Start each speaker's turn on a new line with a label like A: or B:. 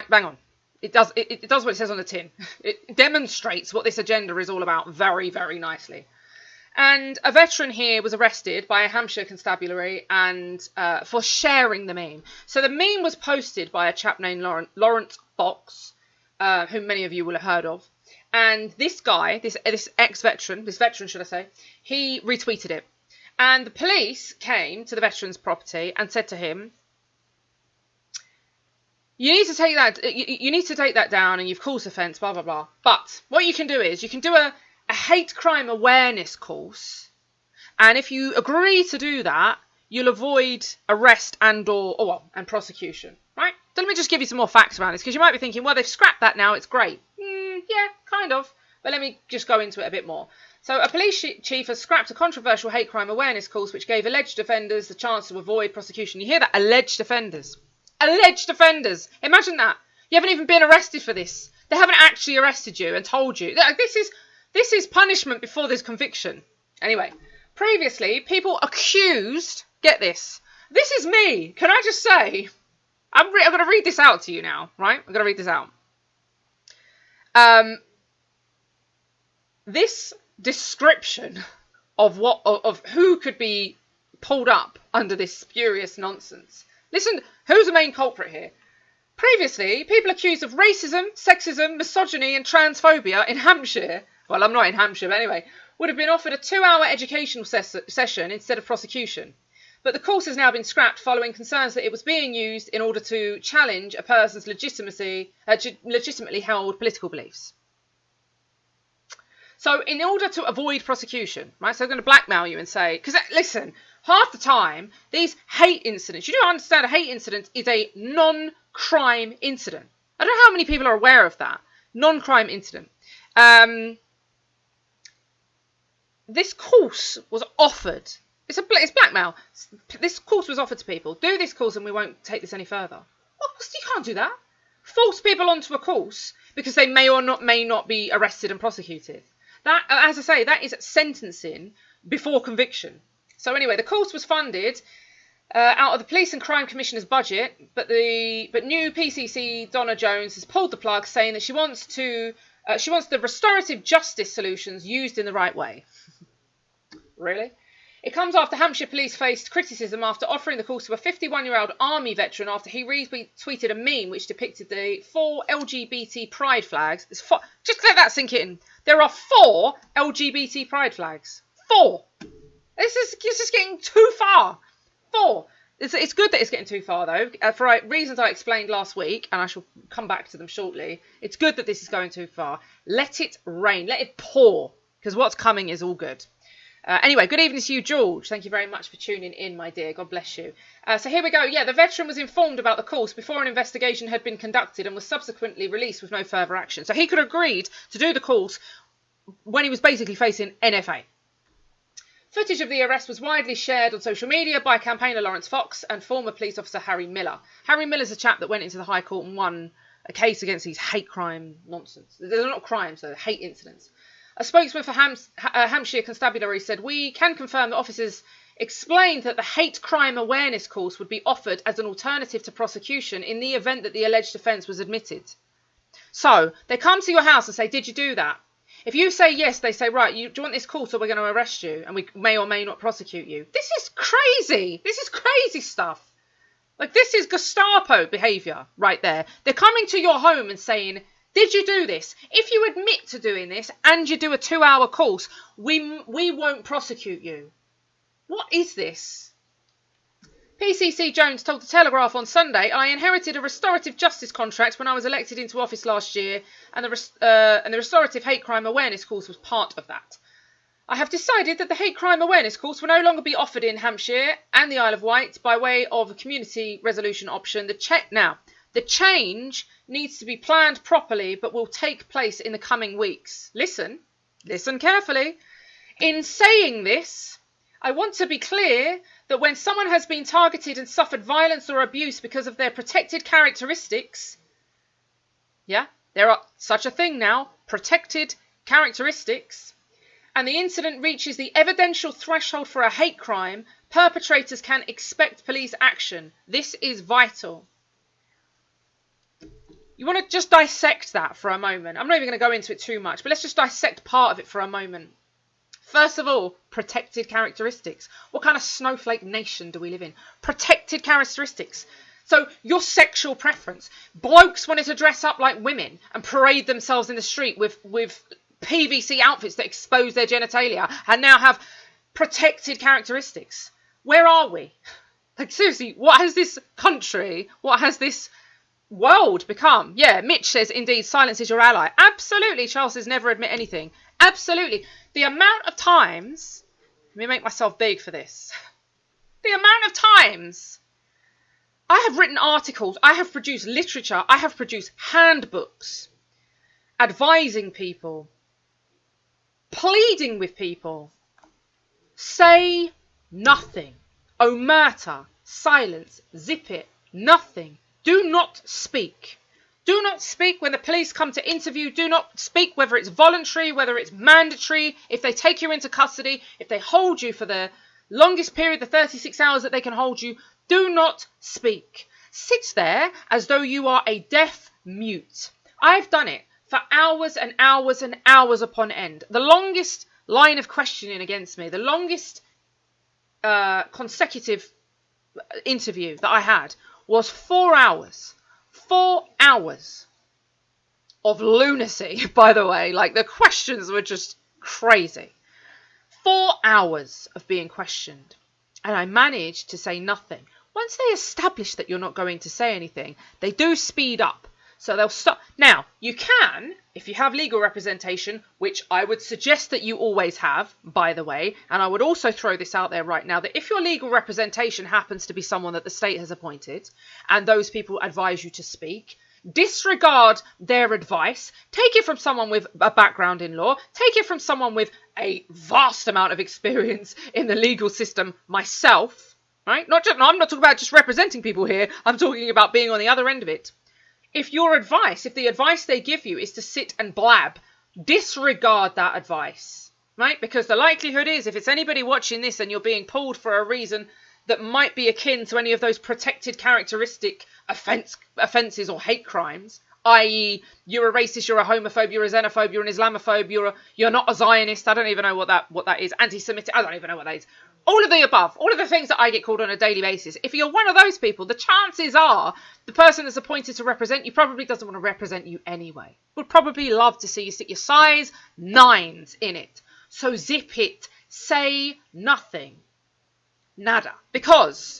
A: bang on. It does what it says on the tin. It demonstrates what this agenda is all about very, very nicely. And a veteran here was arrested by a Hampshire constabulary and for sharing the meme. So the meme was posted by a chap named Lawrence Fox, whom many of you will have heard of. And this guy, this veteran should I say, he retweeted it. And the police came to the veteran's property and said to him, you need to take that down, and you've caused offence, blah, blah, blah. But what you can do is you can do a hate crime awareness course. And if you agree to do that, you'll avoid arrest and prosecution, right? So let me just give you some more facts around this, because you might be thinking, well, they've scrapped that now. It's great. Yeah, kind of. But let me just go into it a bit more. So a police chief has scrapped a controversial hate crime awareness course which gave alleged offenders the chance to avoid prosecution. You hear that? Alleged offenders. Alleged offenders. Imagine that. You haven't even been arrested for this. They haven't actually arrested you and told you. This is punishment before there's conviction. Anyway, previously, people accused... Get this. This is me. Can I just say... I'm going to read this out to you now, right? I'm going to read this out. This description of who could be pulled up under this spurious nonsense. Listen, who's the main culprit here? Previously, people accused of racism, sexism, misogyny and transphobia in Hampshire, well, I'm not in Hampshire, but anyway, would have been offered a 2-hour educational session instead of prosecution. But the course has now been scrapped following concerns that it was being used in order to challenge a person's legitimately held political beliefs. So in order to avoid prosecution, right, so they're going to blackmail you and say, because listen, half the time, these hate incidents, you do understand a hate incident is a non-crime incident. I don't know how many people are aware of that. Non-crime incident. This course was offered. It's blackmail. This course was offered to people. Do this course and we won't take this any further. Well, you can't do that. Force people onto a course because they may not be arrested and prosecuted. That, as I say, that is sentencing before conviction. So anyway, the course was funded out of the Police and Crime Commissioner's budget, but new PCC Donna Jones has pulled the plug, saying that she wants the restorative justice solutions used in the right way. Really? It comes after Hampshire police faced criticism after offering the course to a 51-year-old army veteran after he retweeted a meme which depicted the 4 LGBT pride flags. Just let that sink in. There are 4 LGBT pride flags. 4. This is getting too far. 4. It's good that it's getting too far, though, for reasons I explained last week, and I shall come back to them shortly. It's good that this is going too far. Let it rain. Let it pour, because what's coming is all good. Anyway, good evening to you, George. Thank you very much for tuning in, my dear. God bless you. So here we go. Yeah, the veteran was informed about the course before an investigation had been conducted and was subsequently released with no further action. So he could have agreed to do the course when he was basically facing NFA. Footage of the arrest was widely shared on social media by campaigner Lawrence Fox and former police officer Harry Miller. Harry Miller's a chap that went into the High Court and won a case against these hate crime nonsense. They're not crimes, they're hate incidents. A spokesman for Hampshire Constabulary said, "We can confirm that officers explained that the hate crime awareness course would be offered as an alternative to prosecution in the event that the alleged offence was admitted." So they come to your house and say, "Did you do that?" If you say yes, they say, "Right, do you want this course or we're going to arrest you and we may or may not prosecute you." This is crazy. This is crazy stuff. Like, this is Gestapo behaviour right there. They're coming to your home and saying, "Did you do this? If you admit to doing this and you do a 2-hour course, we won't prosecute you." What is this? PCC Jones told the Telegraph on Sunday, "I inherited a restorative justice contract when I was elected into office last year, and the restorative hate crime awareness course was part of that. I have decided that the hate crime awareness course will no longer be offered in Hampshire and the Isle of Wight by way of a community resolution option. The change needs to be planned properly, but will take place in the coming weeks." Listen carefully. "In saying this, I want to be clear that when someone has been targeted and suffered violence or abuse because of their protected characteristics," yeah, there are such a thing now, protected characteristics, "and the incident reaches the evidential threshold for a hate crime, perpetrators can expect police action. This is vital." You want to just dissect that for a moment. I'm not even going to go into it too much, but let's just dissect part of it for a moment. First of all, protected characteristics. What kind of snowflake nation do we live in? Protected characteristics. So your sexual preference. Blokes wanted to dress up like women and parade themselves in the street with PVC outfits that expose their genitalia and now have protected characteristics. Where are we? Like, seriously, what has this country, what has this world become? Yeah, Mitch says, indeed, silence is your ally. Absolutely, Charles says, never admit anything. Absolutely. The amount of times, let me make myself big for this. The amount of times I have written articles, I have produced literature, I have produced handbooks, advising people, pleading with people, say nothing. Omerta, silence, zip it, nothing. Do not speak. Do not speak when the police come to interview. Do not speak whether it's voluntary, whether it's mandatory, if they take you into custody, if they hold you for the longest period, the 36 hours that they can hold you. Do not speak. Sit there as though you are a deaf mute. I've done it for hours and hours and hours upon end. The longest line of questioning against me, the longest consecutive interview that I had was 4 hours. 4 hours of lunacy, by the way. Like, the questions were just crazy. 4 hours of being questioned. And I managed to say nothing. Once they establish that you're not going to say anything, they do speed up. So they'll stop. Now, you can, if you have legal representation, which I would suggest that you always have, by the way, and I would also throw this out there right now, that if your legal representation happens to be someone that the state has appointed, and those people advise you to speak, disregard their advice, take it from someone with a background in law, take it from someone with a vast amount of experience in the legal system, myself, right? I'm not talking about just representing people here, I'm talking about being on the other end of it. If the advice they give you is to sit and blab, disregard that advice, right? Because the likelihood is, if it's anybody watching this and you're being pulled for a reason that might be akin to any of those protected characteristic offences or hate crimes, i.e. you're a racist, you're a homophobe, you're a xenophobe, you're an Islamophobe, you're not a Zionist, I don't even know what that is, anti-Semitic, I don't even know what that is. All of the above, all of the things that I get called on a daily basis. If you're one of those people, the chances are the person that's appointed to represent you probably doesn't want to represent you anyway. Would probably love to see you stick your size 9s in it. So zip it. Say nothing. Nada. Because